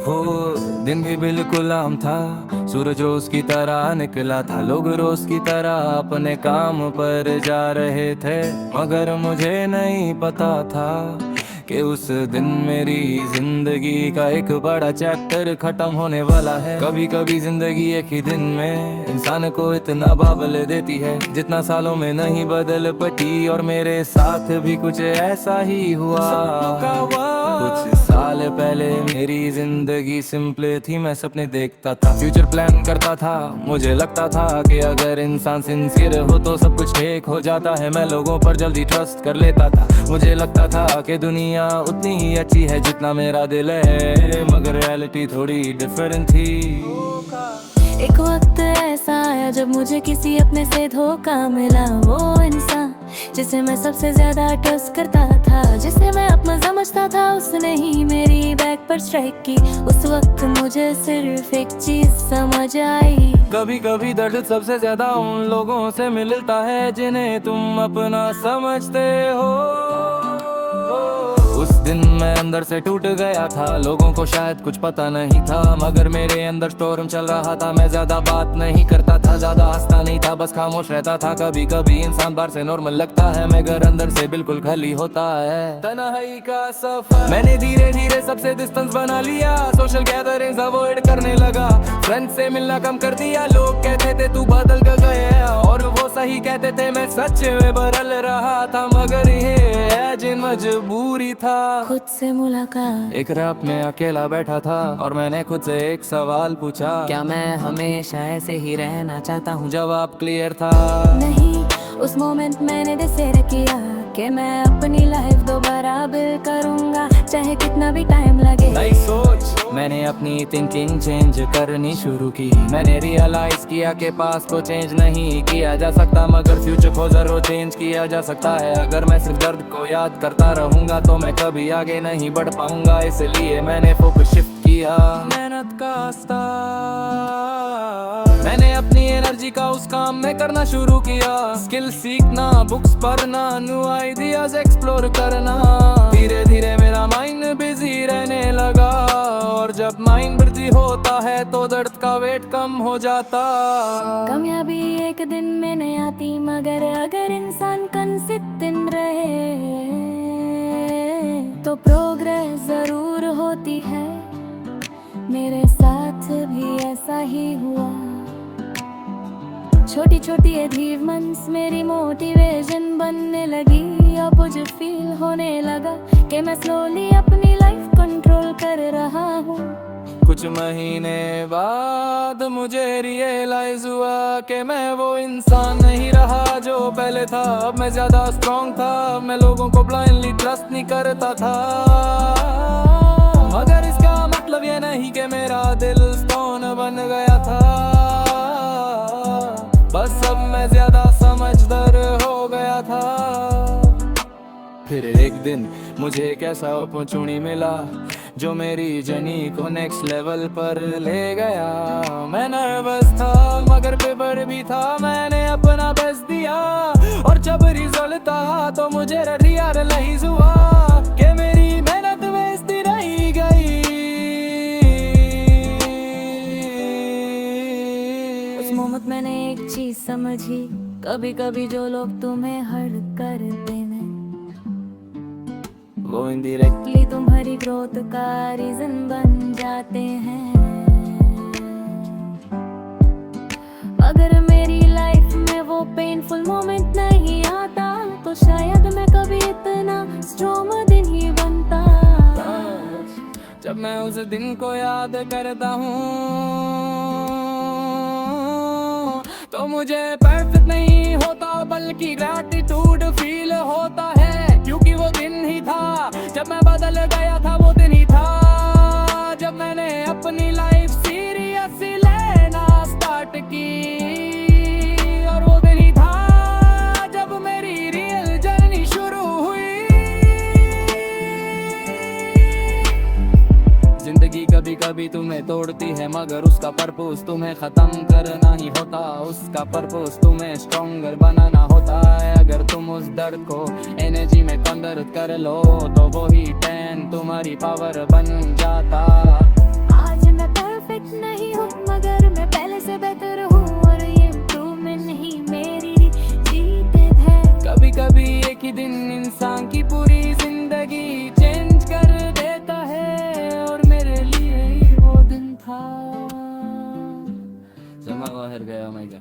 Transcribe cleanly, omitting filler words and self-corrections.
वो दिन भी बिल्कुल आम था, सूरज रोज की तरह निकला था, लोग रोज की तरह अपने काम पर जा रहे थे, मगर मुझे नहीं पता था कि उस दिन मेरी जिंदगी का एक बड़ा चैप्टर खत्म होने वाला है। कभी कभी जिंदगी एक ही दिन में इंसान को इतना बावल देती है जितना सालों में नहीं बदल पाती, और मेरे साथ भी कुछ ऐसा ही हुआ। कुछ साल पहले मेरी जिंदगी सिंपल थी, मैं सपने देखता था, फ्यूचर प्लान करता था, मुझे लगता था कि अगर इंसान सिंसियर हो तो सब कुछ ठीक हो जाता है। मैं लोगों पर जल्दी ट्रस्ट कर लेता था, मुझे लगता था कि दुनिया उतनी ही अच्छी है जितना मेरा दिल है, मगर रियलिटी थोड़ी डिफरेंट थी। एक वक्त ऐसा आया जब मुझे किसी अपने से धोखा मिला। वो इंसान जिसे मैं सबसे ज्यादा ट्रस्ट करता था, जिसे मैं अपना समझता था, उसने ही मेरी बैक पर स्ट्राइक की। उस वक्त मुझे सिर्फ एक चीज समझ आई, कभी कभी दर्द सबसे ज्यादा उन लोगों से मिलता है जिन्हें तुम अपना समझते हो। उस दिन मैं अंदर से टूट गया था, लोगों को शायद कुछ पता नहीं था, मगर मेरे अंदर स्टॉर्म चल रहा था। मैं ज्यादा बात नहीं करता था, ज्यादा हंसता नहीं था, बस खामोश रहता था। कभी कभी इंसान बाहर से नॉर्मल लगता है मगर अंदर से बिल्कुल खाली होता है। तन्हाई का सफर मैंने धीरे धीरे सबसे डिस्टेंस बना लिया, सोशल गैदरिंग्स अवॉइड करने लगा, फ्रेंड से मिलना कम कर दिया। लोग कहते थे तू बदल गया, और वो सही कहते थे, मैं सच में बदल रहा था, मगर ये जिन मजबूरी था। खुद से मुलाकात एक रात में अकेला बैठा था और मैंने खुद से एक सवाल पूछा, क्या मैं हमेशा ऐसे ही रहना चाहता हूँ? जवाब क्लियर था नहीं। उस मोमेंट मैंने डिसाइड किया कि मैं अपनी लाइफ दोबारा बिल्ड करूँगा, चाहे कितना भी टाइम लगे। नई सोच मैंने अपनी थिंकिंग चेंज करनी शुरू की। मैंने रियलाइज किया कि पास्ट को चेंज नहीं किया जा सकता, मगर फ्यूचर को जरूर चेंज किया जा सकता है। अगर मैं सिर्फ दर्द को याद करता रहूंगा तो मैं कभी आगे नहीं बढ़ पाऊंगा, इसलिए मैंने फोकस शिफ्ट किया। मेहनत का स्टार मैंने अपनी एनर्जी का उस काम में करना शुरू किया, स्किल सीखना, बुक्स पढ़ना, न्यू आइडियाज एक्सप्लोर करना। धीरे धीरे मेरा माइंड बिजी रहने लगा, और जब माइंड बिजी होता है तो दर्द का वेट कम हो जाता। कामयाबी एक दिन में नहीं आती, मगर अगर इंसान कंसिस्टेंट रहे तो प्रोग्रेस जरूर होती है। मेरे साथ भी ऐसा ही हुआ, छोटी छोटी अचीवमेंट्स मेरी मोटिवेशन बनने लगी। अब मुझे फील होने लगा कि मैं स्लोली अपनी लाइफ कंट्रोल कर रहा हूँ। कुछ महीने बाद मुझे रियलाइज हुआ कि मैं वो इंसान नहीं रहा जो पहले था। अब मैं ज्यादा स्ट्रॉन्ग था, मैं लोगों को ब्लाइंडली ट्रस्ट नहीं करता था, मगर इसका मतलब ये नहीं कि मेरा दिल स्टोन बन गया था। बस अब मैं ज्यादा समझदार हो गया था। फिर एक दिन मुझे एक ऐसा अपॉर्चुनिटी मिला जो मेरी जर्नी को नेक्स्ट लेवल पर ले गया। मैं नर्वस था मगर पेपर भी था, मैंने अपना बेस्ट दिया, और जब रिजल्ट था तो मुझे रियलाइज हुआ कि मेरी मेहनत वेस्ट रही गई। उस मोमेंट मैंने एक चीज समझी, कभी कभी जो लोग तुम्हें हर्ट करते हैं वो इनडायरेक्टली तुम्हारी ग्रोथ का रीजन बन जाते हैं। अगर मेरी लाइफ में वो पेनफुल मोमेंट नहीं आता तो शायद मैं कभी इतना स्ट्रॉन्ग दिन ही बनता। जब मैं उस दिन को याद करता हूँ तो मुझे परफेक्ट नहीं होता बल्कि ग्रैटिट्यूड फील होता है, क्योंकि वो दिन ही था जब मैं बदल गया था। वो दिन ही था जब मैंने अपनी लाइफ सीरियसली लेना स्टार्ट की, और वो दिन ही था जब मेरी रियल जर्नी शुरू हुई। जिंदगी कभी कभी तुम्हें तोड़ती है मगर उसका पर्पस तुम्हें खत्म करना ही होता, उसका पर्पस तुम्हें स्ट्रॉन्गर बनाना होता है। अगर तुम उस दर्द को एनर्जी में कन्वर्ट कर लो तो वो ही 10 तुम्हारी पावर बन जाता। बेहतर हूँ और ये इम्प्रूवमेंट नहीं मेरी जीत है। कभी कभी एक ही दिन इंसान की पूरी जिंदगी चेंज कर देता है, और मेरे लिए ही वो दिन था। जमा बाहर गया मैं क्या